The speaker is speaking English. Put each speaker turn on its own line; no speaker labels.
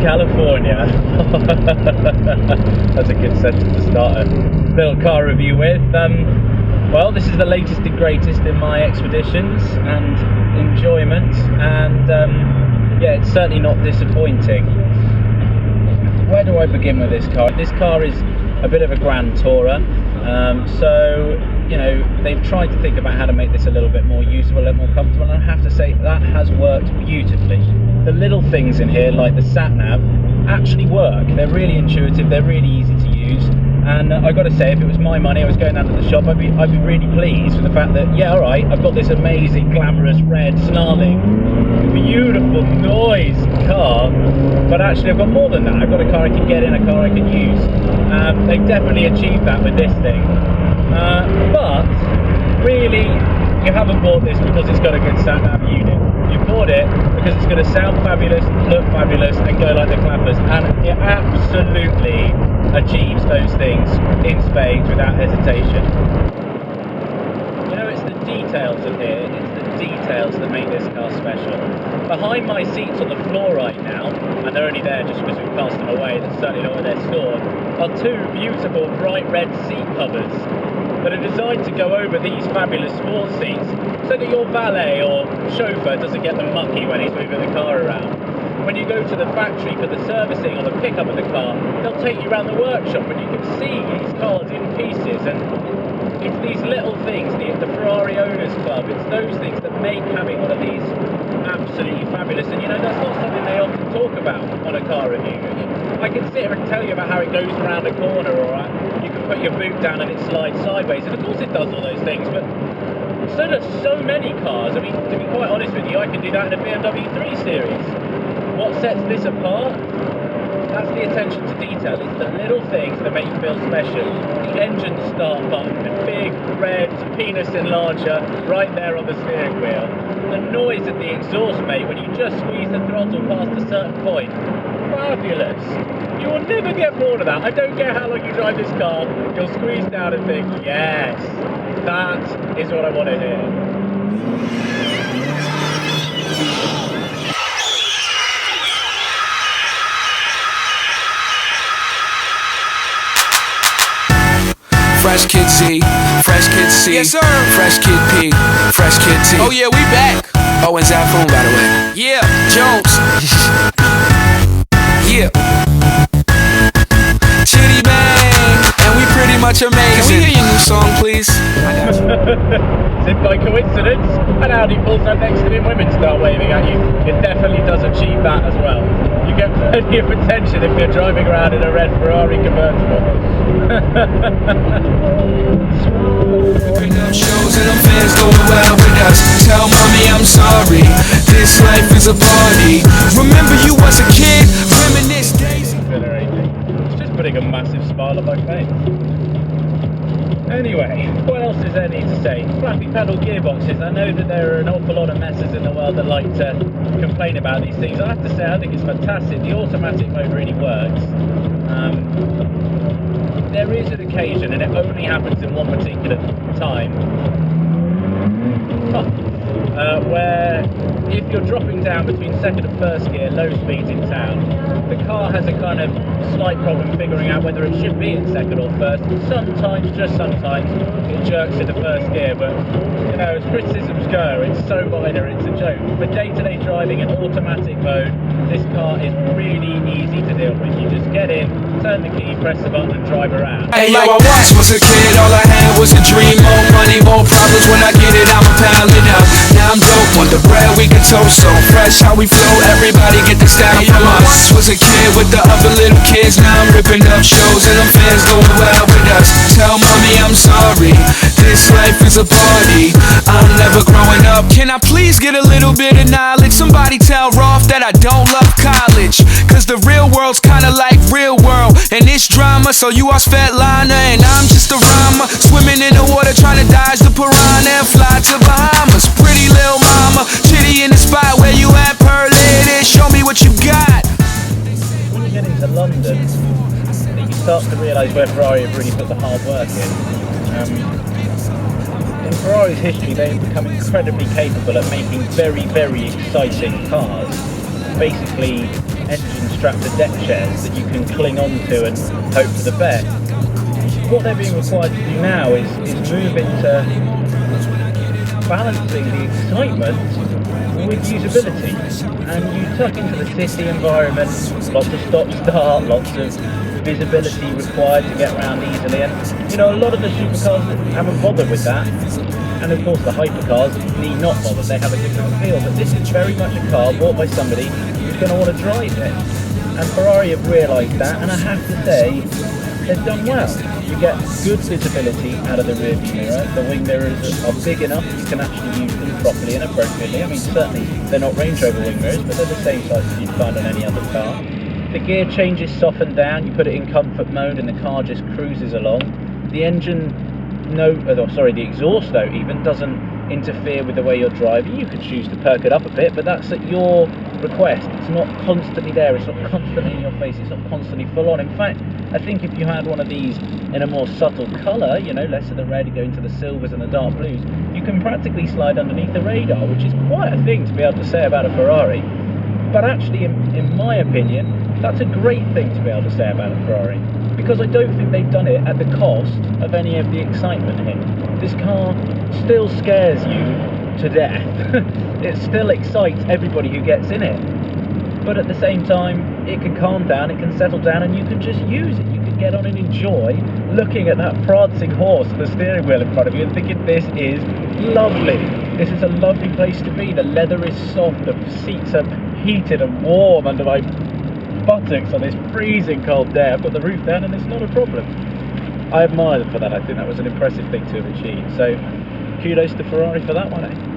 California. That's a good sentence to start a little car review with. Well, this is the latest and greatest in my expeditions and enjoyment, and yeah, it's certainly not disappointing. Where do I begin with this car? This car is a bit of a grand tourer, so you know, they've tried to think about how to make this a little bit more usable, a little more comfortable, and I have to say that has worked beautifully. The little things in here, like the sat-nav, actually work. They're really intuitive, they're really easy to use, and I've got to say, if it was my money, I was going down to the shop, I'd be really pleased with the fact that, yeah, alright, I've got this amazing, glamorous, red, snarling, beautiful noise car, but actually I've got more than that. I've got a car I can get in, a car I can use. They've definitely achieved that with this thing. But really, you haven't bought this because it's got a good sat-nav unit. You bought it because it's going to sound fabulous, look fabulous, and go like the clappers. And it absolutely achieves those things in spades without hesitation. You know, it's the details of here. It's the details that make this car special. Behind my seats on the floor right now, and they're only there just because we've cast them away, that's certainly not where they're stored, are two beautiful bright red seat covers that are designed to go over these fabulous sports seats so that your valet or chauffeur doesn't get them mucky when he's moving the car around. When you go to the factory for the servicing or the pickup of the car, they'll take you around the workshop and you can see these cars in pieces, and it's these little things, the Ferrari Owners Club, it's those things that make having one of these absolutely fabulous. And you know, that's not something they often talk about on a car review. I can sit here and tell you about how it goes around a corner, or you can put your boot down and it slides sideways, and of course it does all those things, but so does so many cars. I mean, to be quite honest with you, I can do that in a BMW 3 Series. What sets this apart? That's the attention to detail. It's the little things that make you feel special. The engine start button, the big red penis enlarger right there on the steering wheel. The noise that the exhaust make when you just squeeze the throttle past a certain point. Fabulous. You will never get bored of that. I don't care how long you drive this car, you'll squeeze down and think, yes, that is what I want to hear.
Fresh Kid Z, Fresh Kid C,
yes sir,
Fresh Kid P, Fresh Kid T.
Oh yeah, we back.
Oh, and Zafoon, by the way.
Yeah, Jones.
Yeah. Chitty bang, and we pretty much amazing. Can we hear your new song, please?
Is it by coincidence? And Audi pulls up next to me and women start waving at you. It definitely does achieve that as well. You get plenty of attention if you're driving around in a red Ferrari convertible.
Shows and them fans going wild with us. Tell mommy I'm sorry. This life is a party. Remember you was a kid. Reminisce days.
It's just putting a massive smile on my face. Anyway, what else is there need to say? Flappy pedal gearboxes. I know that there are an awful lot of messes in the world that like to complain about these things. I have to say, I think it's fantastic. The automatic mode really works. There is an occasion, and it only happens in one particular time, where if you're dropping down between second and first gear, low speeds in town, the car has a kind of slight problem figuring out whether it should be in second or first. Sometimes, just sometimes, it jerks into first gear, but you know, as criticisms go, it's so minor, it's a joke. For day-to-day driving in automatic mode, this car is really easy to deal with. You just get in, turn the key, press the button and drive around.
Hey yo, I once was a kid, all I had was a dream. More money, more problems, when I get it, I'ma pile it up. Now I'm dope, want the bread we can toast, so fresh how we flow, everybody get the style from us. Once was a kid with the other little kids, now I'm ripping up shows and them fans going wild with us. Tell mommy I'm sorry, this life is a party, I'm never growing up. Can I please get a little bit of knowledge? Somebody tell Rolf that I don't love college, cause the real world's kinda like real world, and it's drama, so you are Svetlana and I'm just a rhymer, swimming in the water trying to dodge the piranha and fly to Bahamas. Pretty little mama, chitty in the spot where you at, per lady, show me what you got.
When you get into London, you start to realise where Ferrari have really put the hard work in. In Ferrari's history, they've become incredibly capable at making very, very exciting cars. Basically, engine strapped to deck chairs that you can cling onto and hope for the best. What they're being required to do now is move into balancing the excitement with usability. And you tuck into the city environment, lots of stop-start, lots of visibility required to get around easily. And you know, a lot of the supercars haven't bothered with that. And of course the hypercars need not bother, they have a different feel. But this is very much a car bought by somebody who's going to want to drive it. And Ferrari have realised that, and I have to say, they've done well. You get good visibility out of the rear view mirror. The wing mirrors are big enough you can actually use them properly and appropriately. I mean, certainly they're not Range Rover wing mirrors, but they're the same size as you'd find on any other car. The gear change is softened down. You put it in comfort mode and the car just cruises along. The engine the exhaust note even doesn't interfere with the way you're driving. You could choose to perk it up a bit, but that's at your request. It's not constantly there, it's not constantly in your face, it's not constantly full on. In fact, I think if you had one of these in a more subtle colour, you know, less of the red, going to the silvers and the dark blues, you can practically slide underneath the radar, which is quite a thing to be able to say about a Ferrari. But actually, in my opinion, that's a great thing to be able to say about a Ferrari, because I don't think they've done it at the cost of any of the excitement here. This car still scares you to death. It still excites everybody who gets in it. But at the same time, it can calm down, it can settle down, and you can just use it. You can get on and enjoy looking at that prancing horse and the steering wheel in front of you and thinking, this is lovely. This is a lovely place to be. The leather is soft, the seats are heated and warm under my buttocks on this freezing cold day. I've got the roof down and it's not a problem. I admire them for that. I think that was an impressive thing to have achieved. So kudos to Ferrari for that one, eh?